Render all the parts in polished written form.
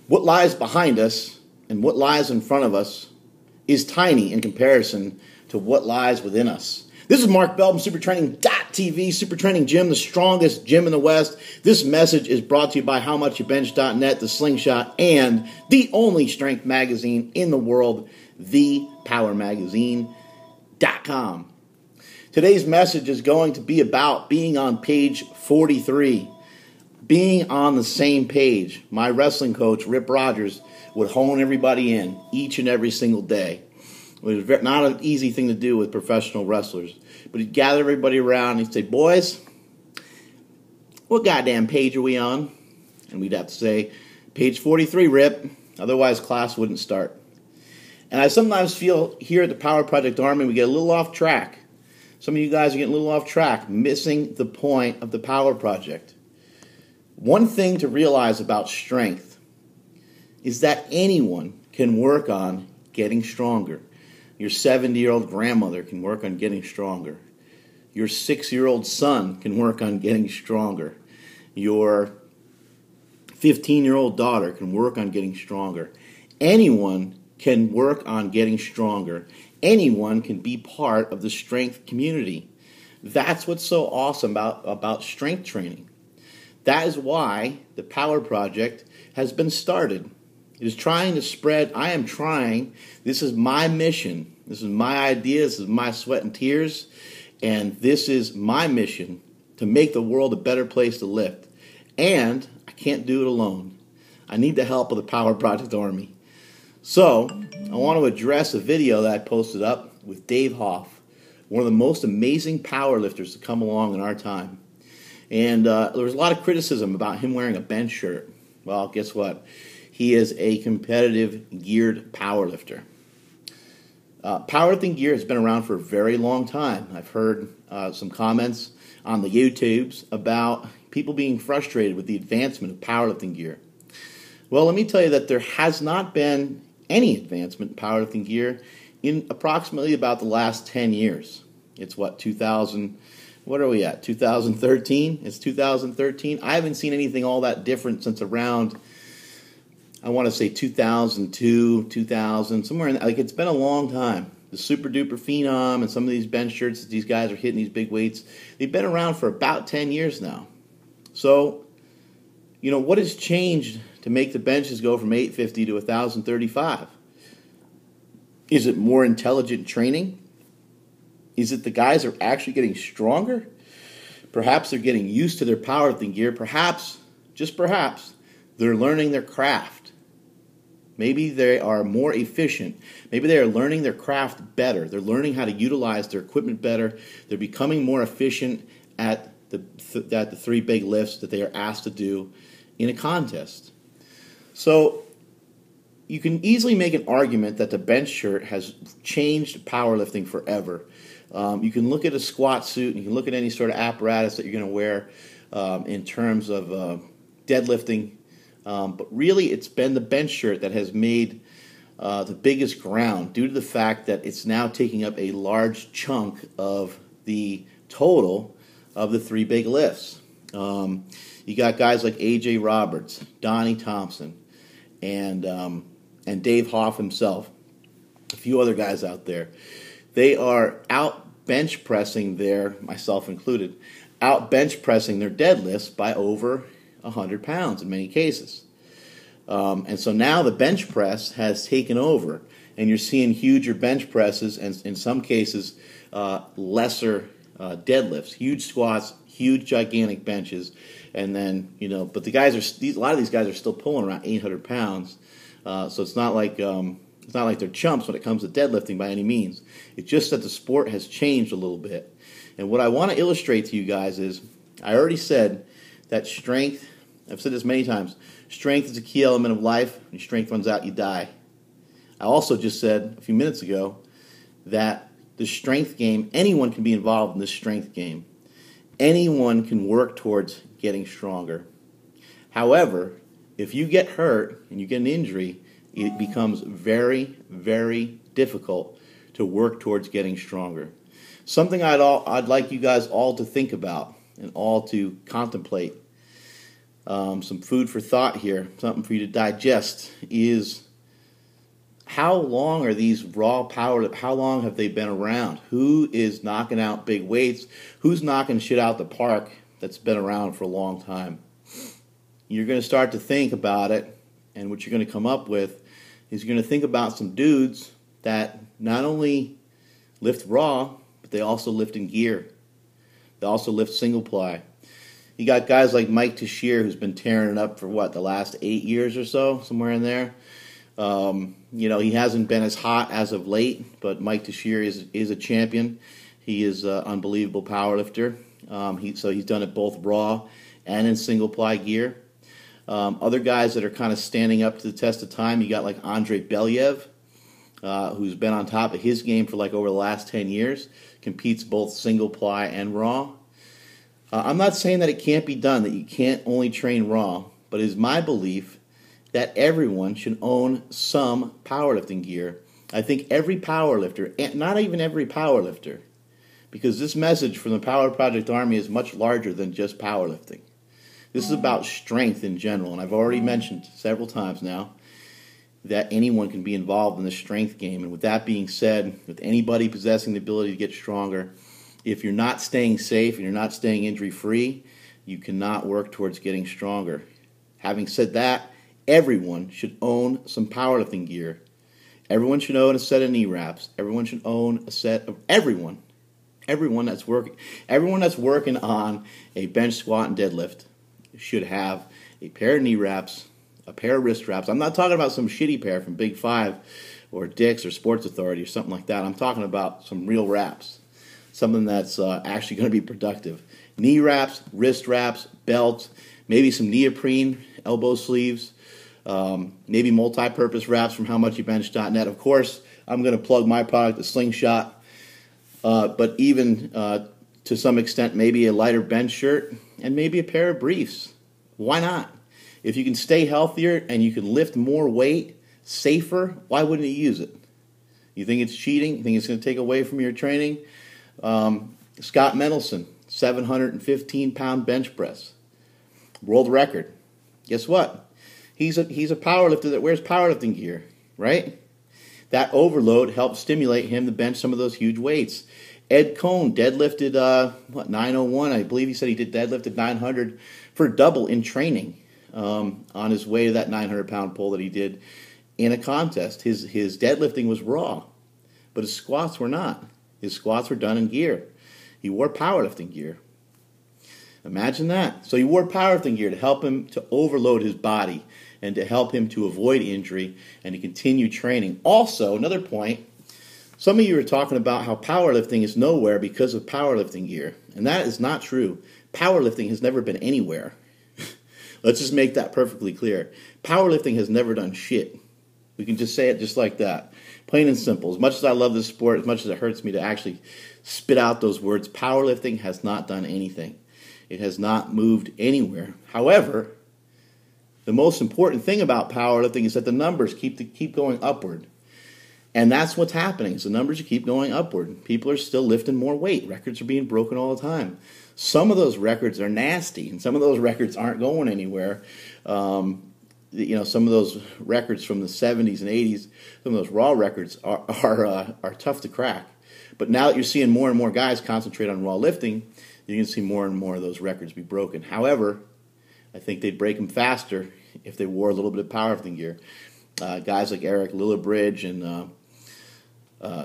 What lies behind us and what lies in front of us is tiny in comparison to what lies within us. This is Mark Bell from SuperTraining.tv, Super Training Gym, the strongest gym in the West. This message is brought to you by HowMuchYouBench.net, The Slingshot, and the only strength magazine in the world, ThePowerMagazine.com. Today's message is going to be about being on page 43. Being on the same page. My wrestling coach, Rip Rogers, would hone everybody in each and every single day. It was not an easy thing to do with professional wrestlers. But he'd gather everybody around and he'd say, "Boys, what goddamn page are we on?" And we'd have to say, "Page 43, Rip." Otherwise, class wouldn't start. And I sometimes feel here at the Power Project Army, we get a little off track. Some of you guys are getting a little off track, missing the point of the Power Project. One thing to realize about strength is that anyone can work on getting stronger. Your 70-year-old grandmother can work on getting stronger. Your 6-year-old son can work on getting stronger. Your 15-year-old daughter can work on getting stronger. Anyone can work on getting stronger. Anyone can be part of the strength community. That's what's so awesome about strength training. That is why the Power Project has been started. It is trying to spread. I am trying. This is my mission. This is my idea. This is my sweat and tears. And this is my mission to make the world a better place to live. And I can't do it alone. I need the help of the Power Project Army. So I want to address a video that I posted up with Dave Hoff, one of the most amazing powerlifters to come along in our time. And there was a lot of criticism about him wearing a bench shirt. Well, guess what? He is a competitive geared powerlifter. Powerlifting gear has been around for a very long time. I've heard some comments on the YouTubes about people being frustrated with the advancement of powerlifting gear. Well, let me tell you that there has not been any advancement in powerlifting gear in approximately about the last 10 years. It's what, 2000... What are we at? 2013? It's 2013. I haven't seen anything all that different since around, I want to say 2002, 2000, somewhere in that. Like, it's been a long time. The Super Duper Phenom and some of these bench shirts that these guys are hitting these big weights, they've been around for about 10 years now. So, you know, what has changed to make the benches go from 850 to 1,035? Is it more intelligent training? Is it the guys are actually getting stronger? Perhaps they're getting used to their powerlifting gear. Perhaps, just perhaps, they're learning their craft. Maybe they are more efficient. Maybe they are learning their craft better. They're learning how to utilize their equipment better. They're becoming more efficient at the three big lifts that they are asked to do in a contest. So you can easily make an argument that the bench shirt has changed powerlifting forever. You can look at a squat suit, and you can look at any sort of apparatus that you're going to wear in terms of deadlifting. But really, it's been the bench shirt that has made the biggest ground due to the fact that it's now taking up a large chunk of the total of the three big lifts. You got guys like A.J. Roberts, Donnie Thompson, and Dave Hoff himself, a few other guys out there. They are out bench pressing myself included, out bench pressing their deadlifts by over 100 pounds in many cases. And so now the bench press has taken over, and you're seeing huger bench presses and in some cases lesser deadlifts, huge squats, huge gigantic benches, and then but the guys a lot of these guys are still pulling around 800 pounds. So it's not like they're chumps when it comes to deadlifting by any means. It's just that the sport has changed a little bit. And what I want to illustrate to you guys is, I already said that strength, I've said this many times, strength is a key element of life. When your strength runs out, you die. I also just said a few minutes ago that the strength game, anyone can be involved in this strength game. Anyone can work towards getting stronger. However, if you get hurt and you get an injury, it becomes very, very difficult to work towards getting stronger. Something I'd like you guys all to think about and all to contemplate. some food for thought here, something for you to digest, is how long are these raw power, how long have they been around? Who is knocking out big weights? Who's knocking shit out the park that's been around for a long time? You're going to start to think about it, and what you're going to come up with is you're going to think about some dudes that not only lift raw, but they also lift in gear. They also lift single ply. You got guys like Mike Teixeira, who's been tearing it up for the last 8 years or so, somewhere in there. He hasn't been as hot as of late, but Mike Teixeira is a champion. He is an unbelievable powerlifter. So he's done it both raw and in single ply gear. Other guys that are kind of standing up to the test of time, you got like Andre Belyev, who's been on top of his game for over the last 10 years, competes both single ply and raw. I'm not saying that it can't be done, that you can't only train raw, but it is my belief that everyone should own some powerlifting gear. I think every powerlifter, and not even every powerlifter, because this message from the Power Project Army is much larger than just powerlifting. This is about strength in general, and I've already mentioned several times now that anyone can be involved in the strength game. And with that being said, with anybody possessing the ability to get stronger, if you're not staying safe and you're not staying injury-free, you cannot work towards getting stronger. Having said that, everyone should own some powerlifting gear. Everyone should own a set of knee wraps. Everyone should own a set of everyone that's working on a bench squat and deadlift should have a pair of knee wraps, a pair of wrist wraps. I'm not talking about some shitty pair from Big Five or Dick's or Sports Authority or something like that. I'm talking about some real wraps, something that's actually going to be productive. Knee wraps, wrist wraps, belts, maybe some neoprene elbow sleeves, maybe multi-purpose wraps from howmuchyoubench.net. Of course, I'm going to plug my product, the Slingshot, but even to some extent, maybe a lighter bench shirt and maybe a pair of briefs. Why not? If you can stay healthier and you can lift more weight safer, why wouldn't you use it? You think it's cheating? You think it's going to take away from your training? Scott Mendelson, 715-pound bench press. World record. Guess what? He's a powerlifter that wears powerlifting gear, right? That overload helps stimulate him to bench some of those huge weights. Ed Cohn deadlifted 901. I believe he said he deadlifted 900 for double in training on his way to that 900-pound pull that he did in a contest. His deadlifting was raw, but his squats were not. His squats were done in gear. He wore powerlifting gear. Imagine that. So he wore powerlifting gear to help him to overload his body and to help him to avoid injury and to continue training. Also, another point, some of you are talking about how powerlifting is nowhere because of powerlifting gear, and that is not true. Powerlifting has never been anywhere. Let's just make that perfectly clear. Powerlifting has never done shit. We can just say it just like that. Plain and simple. As much as I love this sport, as much as it hurts me to actually spit out those words, powerlifting has not done anything. It has not moved anywhere. However, the most important thing about powerlifting is that the numbers keep going upward. And that's what's happening. Is the numbers keep going upward. People are still lifting more weight. Records are being broken all the time. Some of those records are nasty, and some of those records aren't going anywhere. Some of those records from the 70s and 80s, some of those raw records are tough to crack. But now that you're seeing more and more guys concentrate on raw lifting, you're going to see more and more of those records be broken. However, I think they'd break them faster if they wore a little bit of powerlifting gear. Guys like Eric Lillibridge and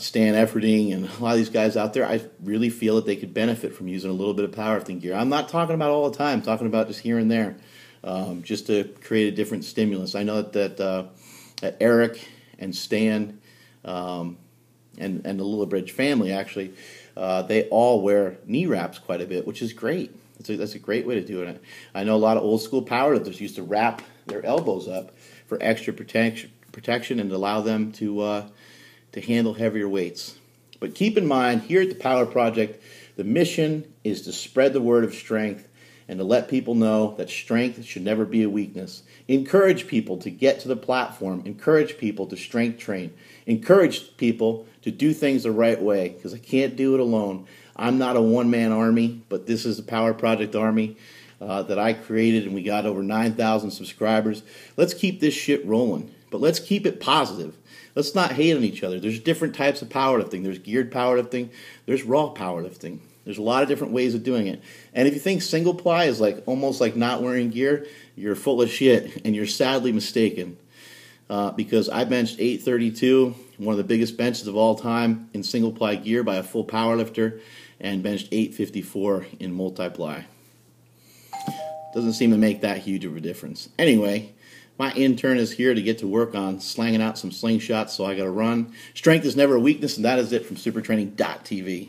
Stan Efferding and a lot of these guys out there, I really feel that they could benefit from using a little bit of powerlifting gear. I'm not talking about all the time. I'm talking about just here and there, just to create a different stimulus. I know that Eric and Stan and the Lillibridge family, actually, they all wear knee wraps quite a bit, which is great. That's a great way to do it. I know a lot of old school powerlifters used to wrap their elbows up for extra protection and allow them to handle heavier weights. But keep in mind, here at the Power Project, the mission is to spread the word of strength and to let people know that strength should never be a weakness. Encourage people to get to the platform. Encourage people to strength train. Encourage people to do things the right way, because I can't do it alone. I'm not a one-man army, but this is the Power Project Army. that I created, and we got over 9,000 subscribers. Let's keep this shit rolling, but let's keep it positive. Let's not hate on each other. There's different types of powerlifting. There's geared powerlifting. There's raw powerlifting. There's a lot of different ways of doing it. And if you think single ply is like almost like not wearing gear, you're full of shit, and you're sadly mistaken. Because I benched 832, one of the biggest benches of all time in single ply gear by a full powerlifter, and benched 854 in multiply. Doesn't seem to make that huge of a difference. Anyway, my intern is here to get to work on slanging out some slingshots, so I got to run. Strength is never a weakness, and that is it from supertraining.tv.